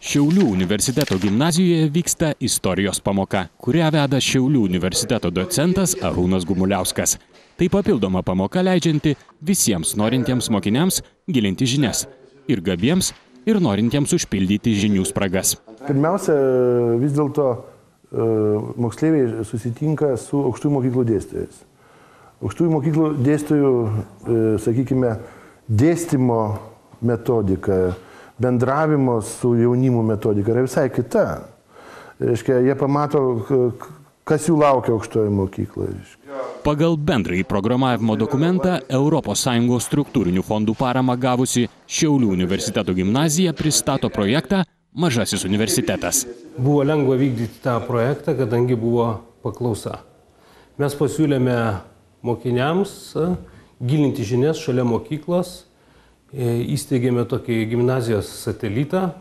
Šiaulių universiteto gimnazijoje vyksta istorijos pamoka, kurią veda Šiaulių universiteto docentas Arūnas Gumuliauskas. Tai papildoma pamoka leidžianti visiems norintiems mokiniams gilinti žinias ir gabiems, ir norintiems užpildyti žinių spragas. Pirmiausia, vis dėlto moksleiviai susitinka su aukštųjų mokyklų dėstytojais. Aukštųjų mokyklų dėstytojų, sakykime, dėstymo metodika, bendravimo su jaunimu metodika yra visai kita. Reiškia, jie pamato, kas jų laukia aukštoje mokykloje. Pagal bendrąjį programavimo dokumentą ES struktūrinių fondų paramą gavusi Šiaulių universiteto gimnazija pristato projektą Mažasis universitetas. Buvo lengva vykdyti tą projektą, kadangi buvo paklausa. Mes pasiūlėme mokiniams gilinti žinias šalia mokyklos. Įsteigėme tokį gimnazijos satelitą,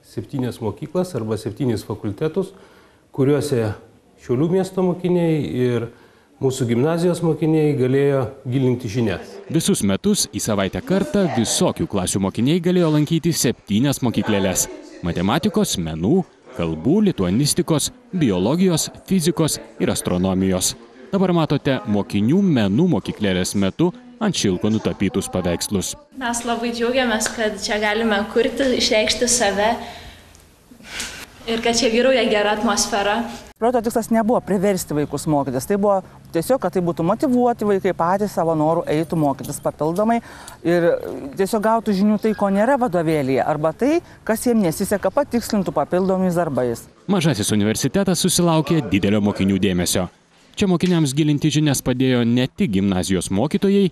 7 mokyklas arba 7 fakultetus, kuriuose Šiaulių miesto mokiniai ir mūsų gimnazijos mokiniai galėjo gilinti žinias. Visus metus į savaitę kartą visokių klasių mokiniai galėjo lankyti 7 mokyklėles – matematikos, menų, kalbų, lituanistikos, biologijos, fizikos ir astronomijos. Dabar matote mokinių menų mokyklėlės metu ant šilko nutapytus paveikslus. Mes labai džiaugiamės, kad čia galime kurti, išreikšti save ir kad čia vyrauja gera atmosfera. Projekto tikslas nebuvo priversti vaikus mokytis, tai buvo tiesiog, kad tai būtų motyvuoti vaikai patys savo norų eitų mokytis papildomai ir tiesiog gautų žinių tai, ko nėra vadovėlyje, arba tai, kas jiems nesiseka, patikslintų papildomais darbais. Mažasis universitetas susilaukė didelio mokinių dėmesio. Čia mokiniams gilinti žinias padėjo ne tik gimnazijos mokytojai,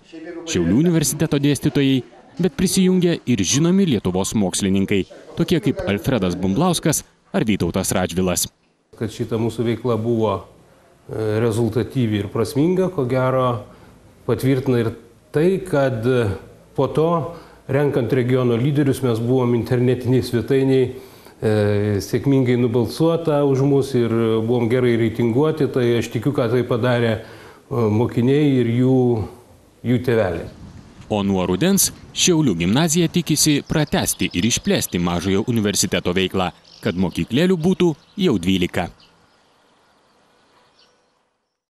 Šiaulių universiteto dėstytojai, bet prisijungė ir žinomi Lietuvos mokslininkai, tokie kaip Alfredas Bumblauskas ar Vytautas Radžvilas. Kad šita mūsų veikla buvo rezultatyvi ir prasminga, ko gero patvirtina ir tai, kad po to, renkant regiono lyderius, mes buvom internetiniai svetainiai, sėkmingai nubalsuota už mus ir buvom gerai reitinguoti, tai aš tikiu, kad tai padarė mokiniai ir jų tėveliai. O nuo rudens Šiaulių gimnazija tikisi pratęsti ir išplėsti Mažojo universiteto veiklą, kad mokyklėlių būtų jau 12.